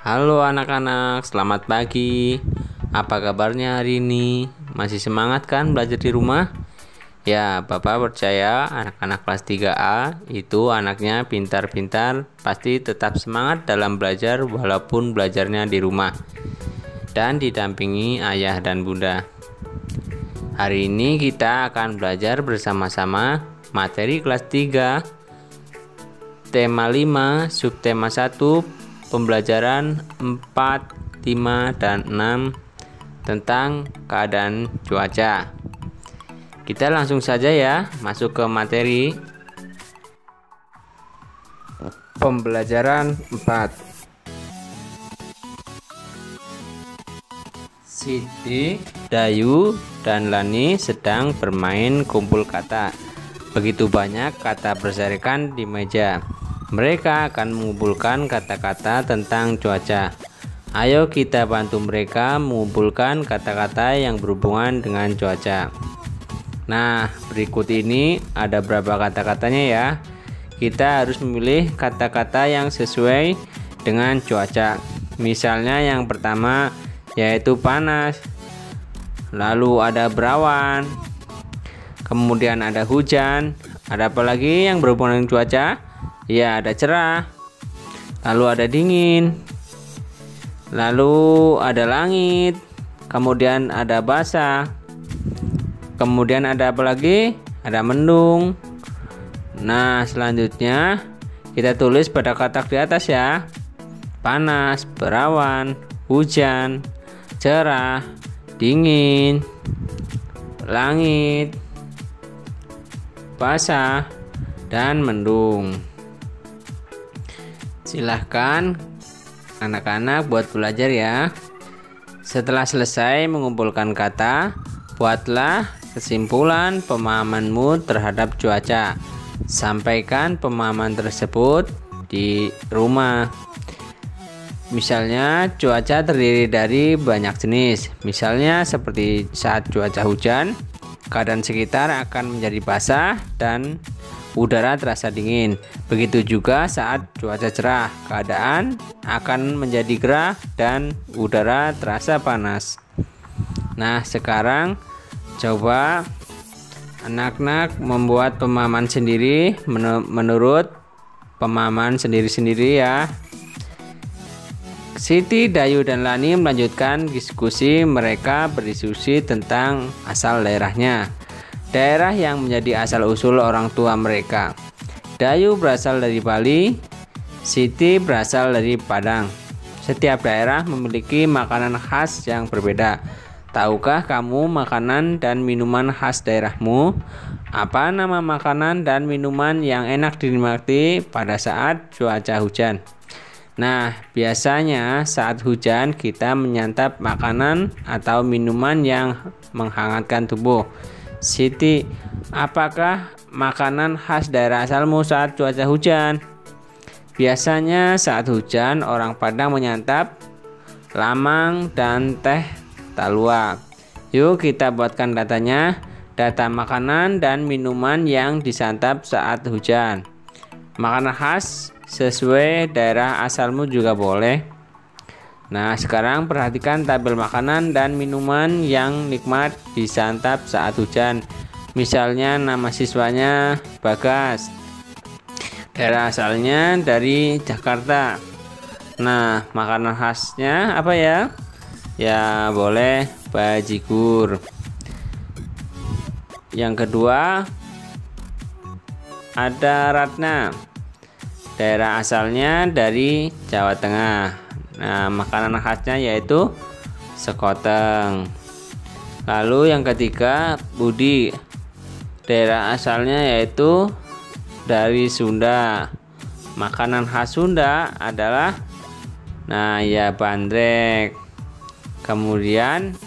Halo anak-anak, selamat pagi. Apa kabarnya hari ini? Masih semangat kan belajar di rumah? Ya, Bapak percaya anak-anak kelas 3A itu anaknya pintar-pintar, pasti tetap semangat dalam belajar walaupun belajarnya di rumah dan didampingi ayah dan bunda. Hari ini kita akan belajar bersama-sama materi kelas 3, tema 5, subtema 1, pembelajaran 4, 5, dan 6 tentang keadaan cuaca. Kita langsung saja ya masuk ke materi pembelajaran 4. Siti, Dayu, dan Lani sedang bermain kumpul kata. Begitu banyak kata berserakan di meja. Mereka akan mengumpulkan kata-kata tentang cuaca. Ayo kita bantu mereka mengumpulkan kata-kata yang berhubungan dengan cuaca. Nah, berikut ini ada berapa kata-katanya ya. Kita harus memilih kata-kata yang sesuai dengan cuaca. Misalnya yang pertama yaitu panas. Lalu ada berawan. Kemudian ada hujan. Ada apa lagi yang berhubungan dengan cuaca? Ya, ada cerah. Lalu ada dingin. Lalu ada langit. Kemudian ada basah. Kemudian ada apa lagi? Ada mendung. Nah, selanjutnya kita tulis pada kotak di atas ya. Panas, berawan, hujan, cerah, dingin, langit, basah, dan mendung. Silahkan anak-anak buat belajar ya. Setelah selesai mengumpulkan kata, buatlah kesimpulan pemahamanmu terhadap cuaca. Sampaikan pemahaman tersebut di rumah. Misalnya cuaca terdiri dari banyak jenis. Misalnya seperti saat cuaca hujan, keadaan sekitar akan menjadi basah dan udara terasa dingin. Begitu juga saat cuaca cerah, keadaan akan menjadi gerah dan udara terasa panas. Nah, sekarang coba anak-anak membuat pemahaman sendiri menurut pemahaman sendiri-sendiri ya. Siti, Dayu, dan Lani melanjutkan diskusi mereka berdiskusi tentang asal daerahnya. Daerah yang menjadi asal-usul orang tua mereka. Dayu berasal dari Bali, Siti berasal dari Padang. Setiap daerah memiliki makanan khas yang berbeda. Tahukah kamu makanan dan minuman khas daerahmu? Apa nama makanan dan minuman yang enak dinikmati pada saat cuaca hujan? Nah, biasanya saat hujan kita menyantap makanan atau minuman yang menghangatkan tubuh. Siti, apakah makanan khas daerah asalmu saat cuaca hujan? Biasanya saat hujan orang Padang menyantap lamang dan teh talua. Yuk kita buatkan datanya, data makanan dan minuman yang disantap saat hujan. Makanan khas sesuai daerah asalmu juga boleh. Nah, sekarang perhatikan tabel makanan dan minuman yang nikmat disantap saat hujan. Misalnya nama siswanya Bagas. Daerah asalnya dari Jakarta. Nah, makanan khasnya apa ya? Ya, boleh bajigur. Yang kedua ada Ratna. Daerah asalnya dari Jawa Tengah. Nah, makanan khasnya yaitu sekoteng. Lalu yang ketiga Budi. Daerah asalnya yaitu dari Sunda. Makanan khas Sunda adalah bandrek. Kemudian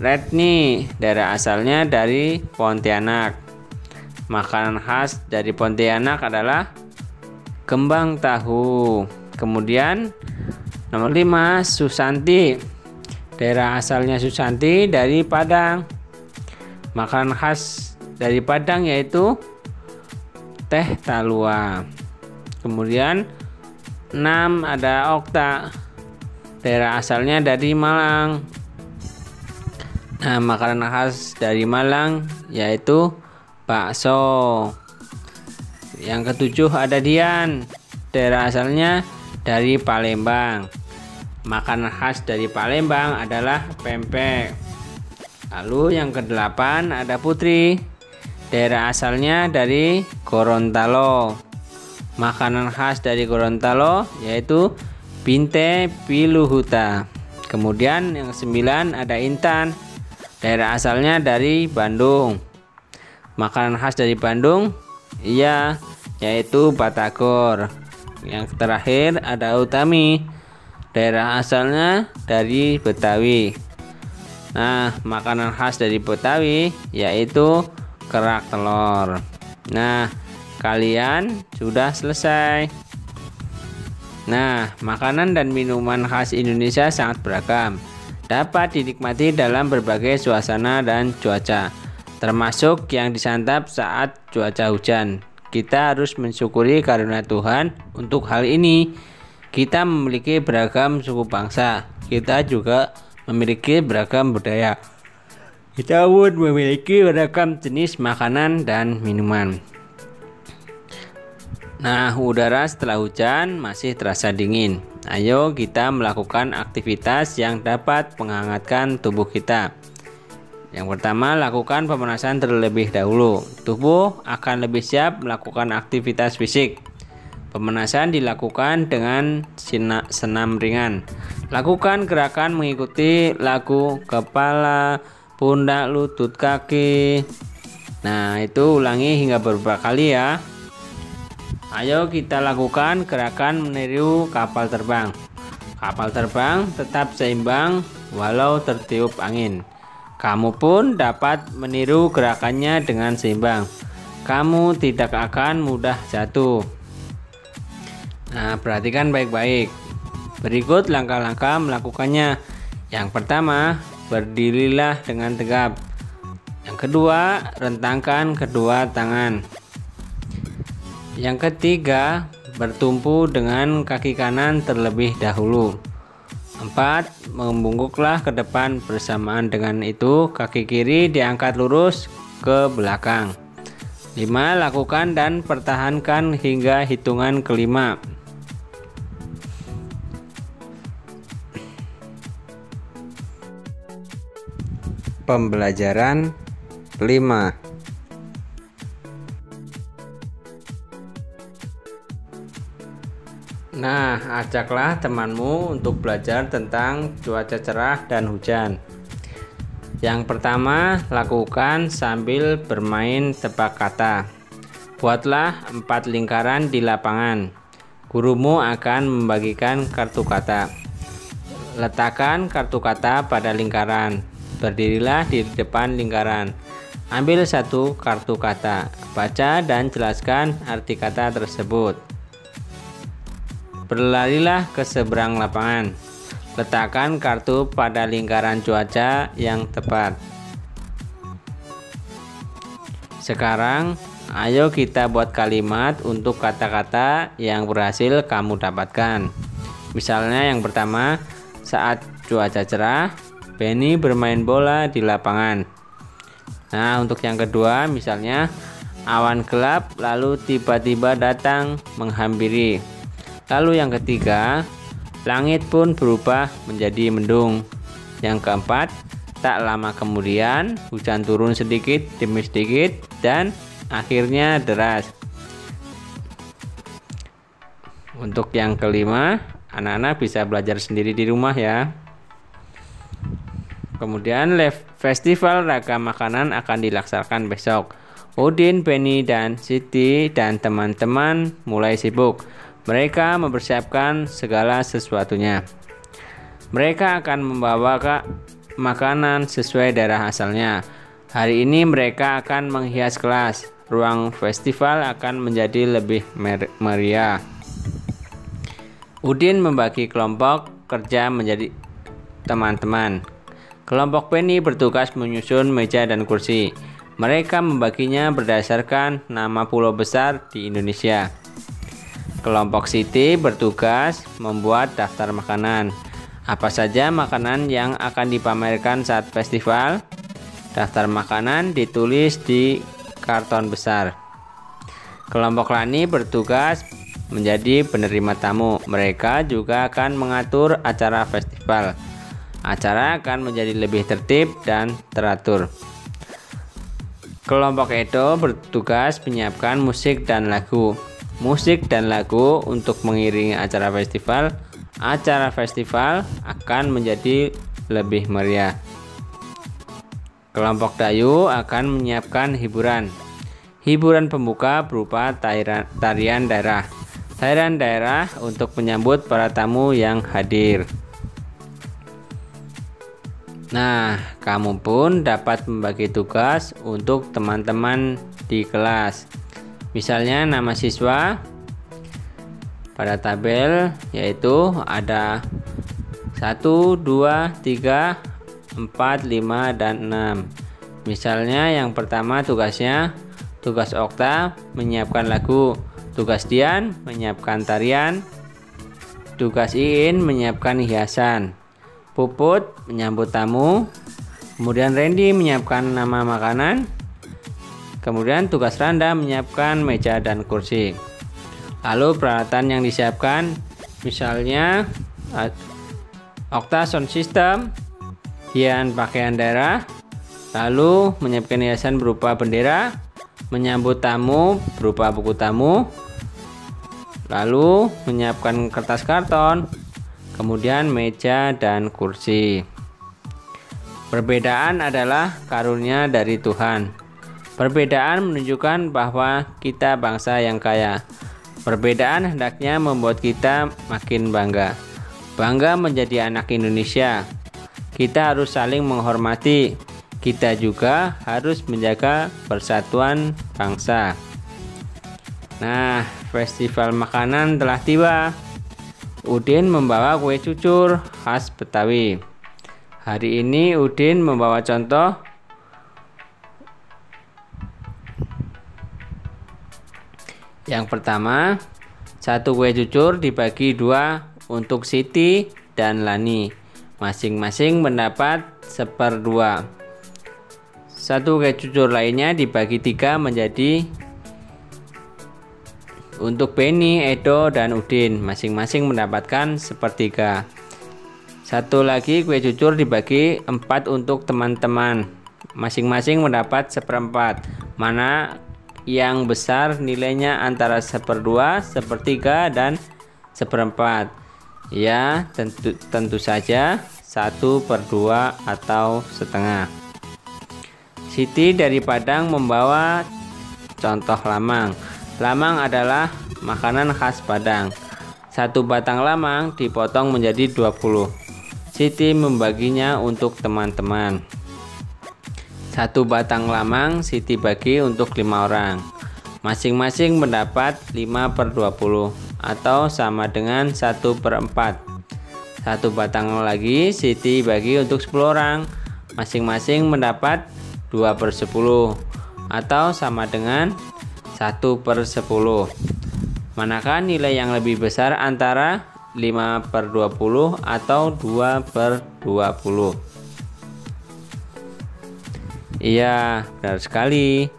Retni, daerah asalnya dari Pontianak. Makanan khas dari Pontianak adalah kembang tahu. Kemudian nomor 5 Susanti. Daerah asalnya Susanti dari Padang. Makanan khas dari Padang yaitu teh talua. Kemudian 6 ada Okta, daerah asalnya dari Malang. Nah, makanan khas dari Malang yaitu bakso. Yang ketujuh ada Dian, daerah asalnya dari Palembang. Makanan khas dari Palembang adalah pempek. Lalu yang kedelapan ada Putri, daerah asalnya dari Gorontalo. Makanan khas dari Gorontalo yaitu Binte Piluhuta. Kemudian yang kesembilan ada Intan, daerah asalnya dari Bandung. Makanan khas dari Bandung yaitu batagor. Yang terakhir ada Utami, daerah asalnya dari Betawi. Nah, makanan khas dari Betawi yaitu kerak telur. Nah, kalian sudah selesai. Nah, makanan dan minuman khas Indonesia sangat beragam, dapat dinikmati dalam berbagai suasana dan cuaca, termasuk yang disantap saat cuaca hujan. Kita harus mensyukuri karunia Tuhan untuk hal ini. Kita memiliki beragam suku bangsa. Kita juga memiliki beragam budaya. Kita pun memiliki beragam jenis makanan dan minuman. Nah, udara setelah hujan masih terasa dingin. Ayo kita melakukan aktivitas yang dapat menghangatkan tubuh kita. Yang pertama, lakukan pemanasan terlebih dahulu. Tubuh akan lebih siap melakukan aktivitas fisik. Pemanasan dilakukan dengan senam ringan. Lakukan gerakan mengikuti lagu kepala, pundak, lutut, kaki. Nah, itu ulangi hingga beberapa kali ya. Ayo kita lakukan gerakan meniru kapal terbang. Kapal terbang tetap seimbang walau tertiup angin. Kamu pun dapat meniru gerakannya dengan seimbang. Kamu tidak akan mudah jatuh. Nah, perhatikan baik-baik. Berikut langkah-langkah melakukannya. Yang pertama, berdirilah dengan tegap. Yang kedua, rentangkan kedua tangan. Yang ketiga, bertumpu dengan kaki kanan terlebih dahulu. 4. Membungkuklah ke depan, bersamaan dengan itu kaki kiri diangkat lurus ke belakang. 5. Lakukan dan pertahankan hingga hitungan kelima. Pembelajaran 5. Nah, ajaklah temanmu untuk belajar tentang cuaca cerah dan hujan. Yang pertama, lakukan sambil bermain tebak kata. Buatlah 4 lingkaran di lapangan. Gurumu akan membagikan kartu kata. Letakkan kartu kata pada lingkaran. Berdirilah di depan lingkaran. Ambil 1 kartu kata. Baca dan jelaskan arti kata tersebut. Berlarilah ke seberang lapangan. Letakkan kartu pada lingkaran cuaca yang tepat. Sekarang, ayo kita buat kalimat untuk kata-kata yang berhasil kamu dapatkan. Misalnya yang pertama, saat cuaca cerah, Benny bermain bola di lapangan. Nah, untuk yang kedua, misalnya awan gelap lalu tiba-tiba datang menghampiri. Lalu yang ketiga, langit pun berubah menjadi mendung. Yang keempat, tak lama kemudian hujan turun sedikit demi sedikit dan akhirnya deras. Untuk yang kelima, anak-anak bisa belajar sendiri di rumah ya. Kemudian festival ragam makanan akan dilaksanakan besok. Udin, Benny, dan Siti dan teman-teman mulai sibuk. Mereka mempersiapkan segala sesuatunya. Mereka akan membawa makanan sesuai daerah asalnya. Hari ini mereka akan menghias kelas. Ruang festival akan menjadi lebih meriah. Udin membagi kelompok kerja menjadi teman-teman. Kelompok Benny bertugas menyusun meja dan kursi. Mereka membaginya berdasarkan nama pulau besar di Indonesia. Kelompok Siti bertugas membuat daftar makanan. Apa saja makanan yang akan dipamerkan saat festival? Daftar makanan ditulis di karton besar. Kelompok Lani bertugas menjadi penerima tamu. Mereka juga akan mengatur acara festival. Acara akan menjadi lebih tertib dan teratur. Kelompok Edo bertugas menyiapkan musik dan lagu. Musik dan lagu untuk mengiringi acara festival. Acara festival akan menjadi lebih meriah. Kelompok Dayu akan menyiapkan hiburan. Hiburan pembuka berupa tarian daerah. Tarian daerah untuk menyambut para tamu yang hadir. Nah, kamu pun dapat membagi tugas untuk teman-teman di kelas. Misalnya nama siswa pada tabel yaitu ada 1, 2, 3, 4, 5, dan 6. Misalnya yang pertama tugas Okta menyiapkan lagu, tugas Dian menyiapkan tarian, tugas Iin menyiapkan hiasan, Puput menyambut tamu, kemudian Randy menyiapkan nama makanan, kemudian tugas Randa menyiapkan meja dan kursi. Lalu peralatan yang disiapkan misalnya Okta sound system, Dian pakaian daerah, lalu menyiapkan hiasan berupa bendera, menyambut tamu berupa buku tamu, lalu menyiapkan kertas karton, kemudian meja dan kursi. Perbedaan adalah karunia dari Tuhan. Perbedaan menunjukkan bahwa kita bangsa yang kaya. Perbedaan hendaknya membuat kita makin bangga. Bangga menjadi anak Indonesia. Kita harus saling menghormati. Kita juga harus menjaga persatuan bangsa. Nah, festival makanan telah tiba. Udin membawa kue cucur khas Betawi. Hari ini Udin membawa contoh yang pertama, satu kue cucur dibagi 2 untuk Siti dan Lani. Masing-masing mendapat 1/2. Satu kue cucur lainnya dibagi 3 menjadi untuk Beni, Edo, dan Udin. Masing-masing mendapatkan 1/3. Satu lagi kue cucur dibagi 4 untuk teman-teman. Masing-masing mendapat 1/4. Mana yang besar nilainya antara 1/2, 1/3, dan 1/4? Ya, tentu saja 1/2 atau setengah. Siti dari Padang membawa contoh lamang. Lamang adalah makanan khas Padang. 1 batang lamang dipotong menjadi 20. Siti membaginya untuk teman-teman. 1 batang lamang Siti bagi untuk 5 orang. Masing-masing mendapat 5/20 atau sama dengan 1/4. 1 batang lagi Siti bagi untuk 10 orang. Masing-masing mendapat 2/10 atau sama dengan 1/10. Manakah nilai yang lebih besar antara 5/20 atau 2/20? Iya, benar sekali.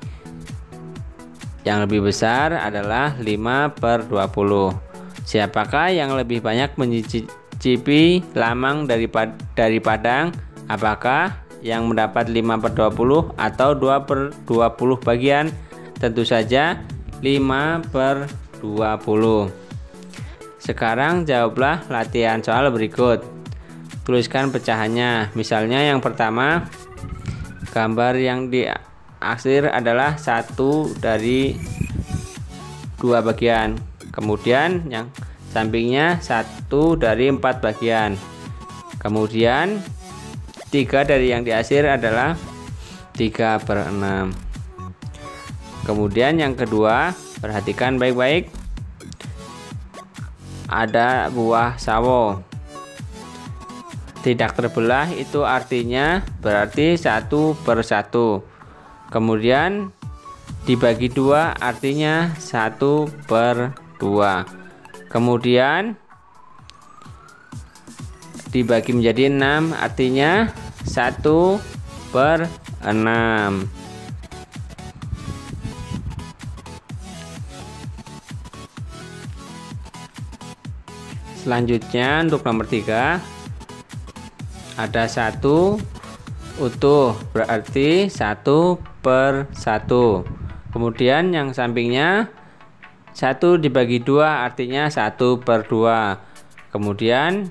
Yang lebih besar adalah 5/20. Siapakah yang lebih banyak mencicipi lamang dari Padang? Apakah yang mendapat 5/20 atau 2/20 bagian? Tentu saja 5/20. Sekarang jawablah latihan soal berikut. Tuliskan pecahannya. Misalnya yang pertama, gambar yang diaksir adalah 1 dari 2 bagian. Kemudian yang sampingnya 1 dari 4 bagian. Kemudian 3 dari yang diaksir adalah 3/6. Kemudian yang kedua, perhatikan baik-baik. Ada buah sawo tidak terbelah, itu artinya berarti 1/1. Kemudian dibagi 2 artinya 1/2. Kemudian dibagi menjadi 6, artinya 1/6. Selanjutnya untuk nomor 3 ada 1 utuh, berarti 1/1. Kemudian yang sampingnya 1 dibagi 2, artinya 1/2. Kemudian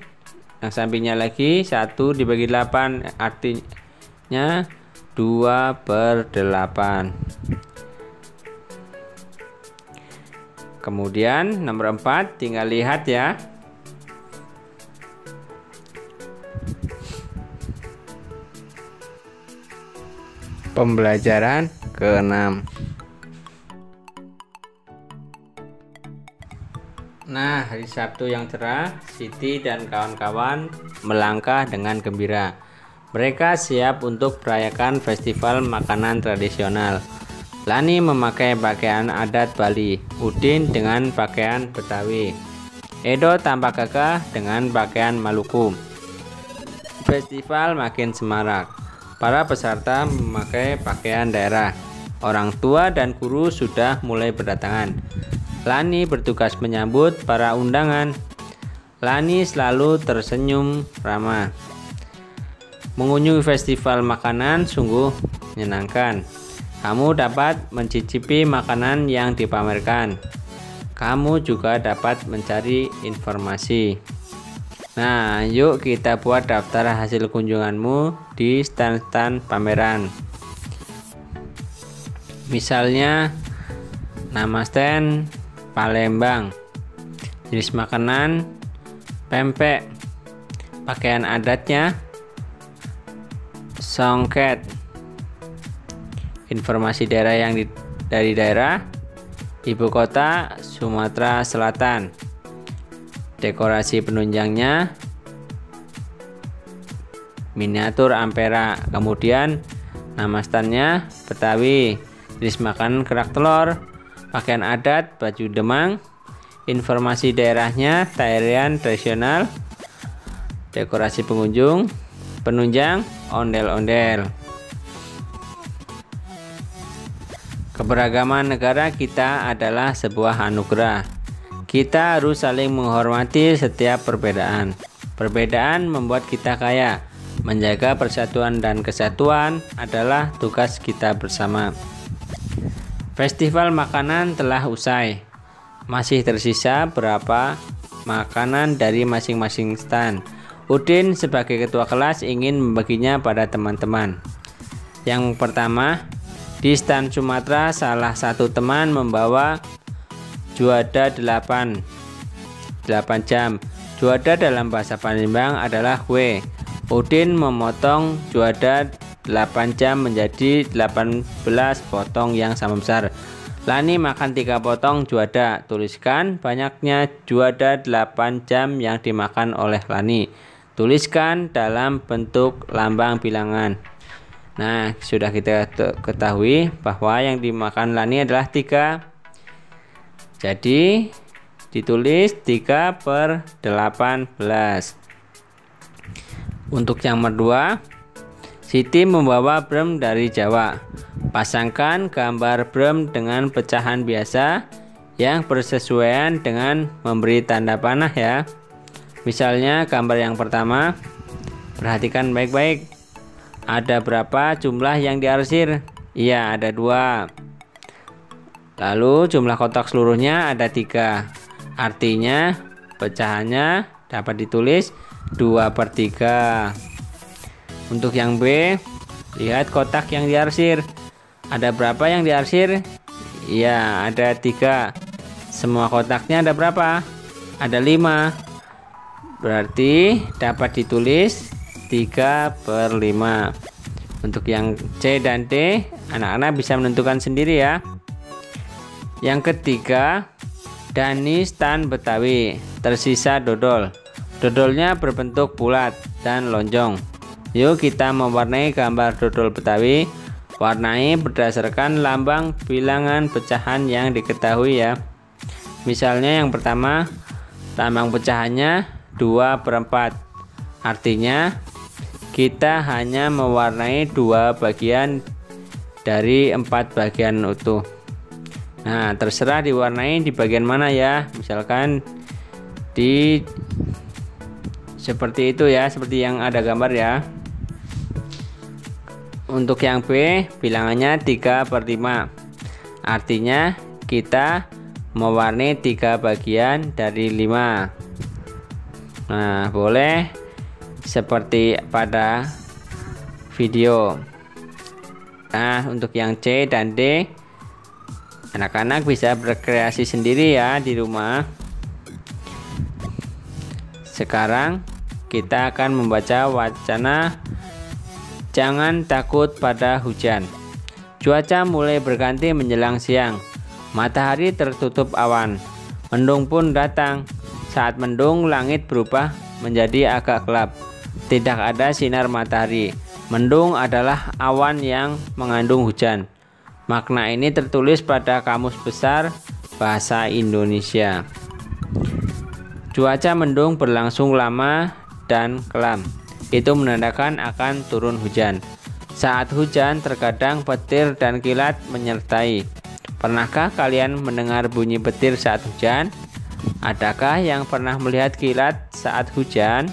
yang sampingnya lagi 1 dibagi 8, artinya 2/8. Kemudian nomor 4 tinggal lihat ya. Pembelajaran ke-6. Nah, hari Sabtu yang cerah, Siti dan kawan-kawan melangkah dengan gembira. Mereka siap untuk merayakan festival makanan tradisional. Lani memakai pakaian adat Bali, Udin dengan pakaian Betawi, Edo tampak gagah dengan pakaian Maluku. Festival makin semarak. Para peserta memakai pakaian daerah. Orang tua dan guru sudah mulai berdatangan. Lani bertugas menyambut para undangan. Lani selalu tersenyum ramah. Mengunjungi festival makanan sungguh menyenangkan. Kamu dapat mencicipi makanan yang dipamerkan. Kamu juga dapat mencari informasi. Nah, yuk kita buat daftar hasil kunjunganmu di stand-stand pameran. Misalnya, nama stand Palembang, jenis makanan pempek, pakaian adatnya songket, informasi daerah yang dari daerah, ibu kota Sumatera Selatan, dekorasi penunjangnya miniatur Ampera. Kemudian nama standnya Betawi, jenis makanan kerak telur, pakaian adat baju Demang, informasi daerahnya tarian tradisional, dekorasi penunjang ondel-ondel. Keberagaman negara kita adalah sebuah anugerah. Kita harus saling menghormati setiap perbedaan. Perbedaan membuat kita kaya. Menjaga persatuan dan kesatuan adalah tugas kita bersama. Festival makanan telah usai. Masih tersisa berapa makanan dari masing-masing stand. Udin sebagai ketua kelas ingin membaginya pada teman-teman. Yang pertama, di stand Sumatera salah satu teman membawa juada 8 jam. Juada dalam bahasa Palembang adalah kue. Udin memotong juada 8 jam menjadi 18 potong yang sama besar. Lani makan 3 potong juada. Tuliskan banyaknya juada 8 jam yang dimakan oleh Lani. Tuliskan dalam bentuk lambang bilangan. Nah, sudah kita ketahui bahwa yang dimakan Lani adalah 3. Jadi ditulis 3/18. Untuk yang kedua, Siti membawa brem dari Jawa. Pasangkan gambar brem dengan pecahan biasa yang bersesuaian dengan memberi tanda panah ya. Misalnya gambar yang pertama, perhatikan baik-baik. Ada berapa jumlah yang diarsir? Iya, ada 2. Lalu jumlah kotak seluruhnya ada 3. Artinya pecahannya dapat ditulis 2/3. Untuk yang B, lihat kotak yang diarsir. Ada berapa yang diarsir? Iya, ada 3. Semua kotaknya ada berapa? Ada 5. Berarti dapat ditulis 3/5. Untuk yang C dan D, anak-anak bisa menentukan sendiri ya. Yang ketiga, Dani stand Betawi. Tersisa dodol. Dodolnya berbentuk bulat dan lonjong. Yuk kita mewarnai gambar dodol Betawi. Warnai berdasarkan lambang bilangan pecahan yang diketahui ya. Misalnya yang pertama, lambang pecahannya 2/4. Artinya kita hanya mewarnai 2 bagian dari 4 bagian utuh. Nah, terserah diwarnai di bagian mana ya. Misalkan di seperti itu ya, seperti yang ada gambar ya. Untuk yang B bilangannya 3/5. Artinya kita mewarnai 3 bagian dari 5. Nah, boleh seperti pada video. Nah, untuk yang C dan D, anak-anak bisa berkreasi sendiri ya di rumah. Sekarang kita akan membaca wacana jangan takut pada hujan. Cuaca mulai berganti menjelang siang. Matahari tertutup awan. Mendung pun datang. Saat mendung, langit berubah menjadi agak gelap. Tidak ada sinar matahari. Mendung adalah awan yang mengandung hujan. Makna ini tertulis pada Kamus Besar Bahasa Indonesia. Cuaca mendung berlangsung lama dan kelam. Itu menandakan akan turun hujan. Saat hujan, terkadang petir dan kilat menyertai. Pernahkah kalian mendengar bunyi petir saat hujan? Adakah yang pernah melihat kilat saat hujan?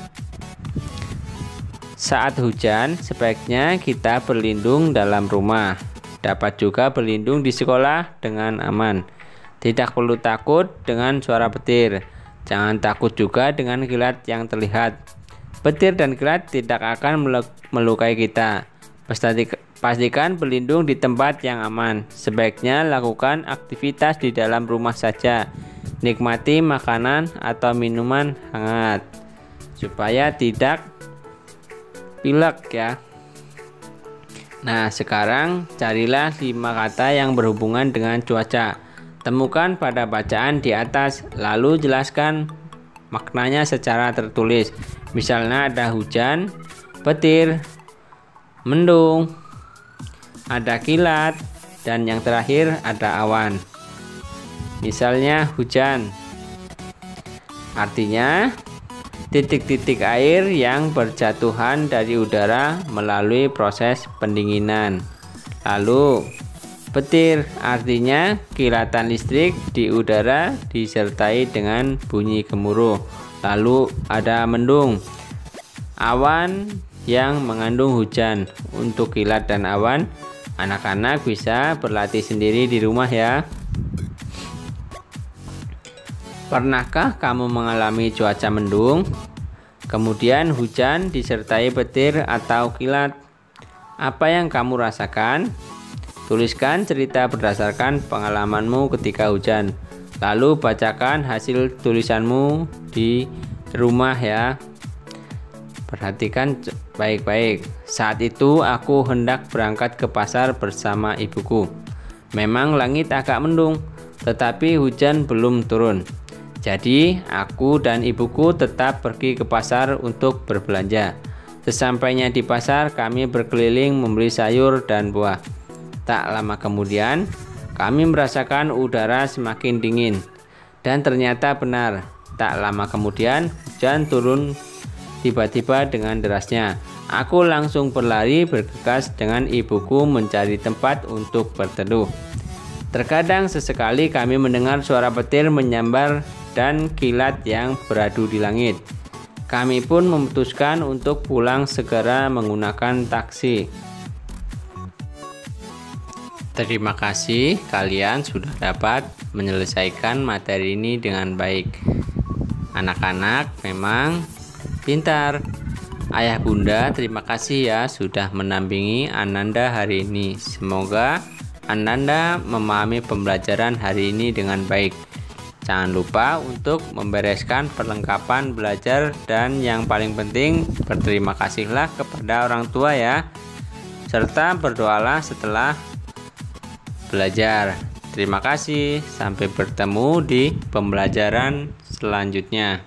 Saat hujan, sebaiknya kita berlindung dalam rumah. Dapat juga berlindung di sekolah dengan aman. Tidak perlu takut dengan suara petir. Jangan takut juga dengan kilat yang terlihat. Petir dan kilat tidak akan melukai kita. Pastikan berlindung di tempat yang aman. Sebaiknya lakukan aktivitas di dalam rumah saja. Nikmati makanan atau minuman hangat supaya tidak pilek ya. Nah, sekarang carilah 5 kata yang berhubungan dengan cuaca. Temukan pada bacaan di atas, lalu jelaskan maknanya secara tertulis. Misalnya ada hujan, petir, mendung, ada kilat, dan yang terakhir ada awan. Misalnya hujan, artinya titik-titik air yang berjatuhan dari udara melalui proses pendinginan. Lalu petir artinya kilatan listrik di udara disertai dengan bunyi gemuruh. Lalu ada mendung, awan yang mengandung hujan. Untuk kilat dan awan, anak-anak bisa berlatih sendiri di rumah ya. Pernahkah kamu mengalami cuaca mendung, kemudian hujan disertai petir atau kilat? Apa yang kamu rasakan? Tuliskan cerita berdasarkan pengalamanmu ketika hujan. Lalu bacakan hasil tulisanmu di rumah ya. Perhatikan baik-baik. Saat itu aku hendak berangkat ke pasar bersama ibuku. Memang langit agak mendung, tetapi hujan belum turun. Jadi, aku dan ibuku tetap pergi ke pasar untuk berbelanja. Sesampainya di pasar, kami berkeliling membeli sayur dan buah. Tak lama kemudian, kami merasakan udara semakin dingin. Dan ternyata benar, tak lama kemudian hujan turun tiba-tiba dengan derasnya. Aku langsung berlari bergegas dengan ibuku mencari tempat untuk berteduh. Terkadang sesekali kami mendengar suara petir menyambar dan kilat yang beradu di langit. Kami pun memutuskan untuk pulang segera menggunakan taksi. Terima kasih kalian sudah dapat menyelesaikan materi ini dengan baik. Anak-anak memang pintar. Ayah bunda terima kasih ya sudah menampingi Ananda hari ini. Semoga Ananda memahami pembelajaran hari ini dengan baik. Jangan lupa untuk membereskan perlengkapan belajar dan yang paling penting berterima kasihlah kepada orang tua ya. Serta berdoalah setelah belajar. Terima kasih. Sampai bertemu di pembelajaran selanjutnya.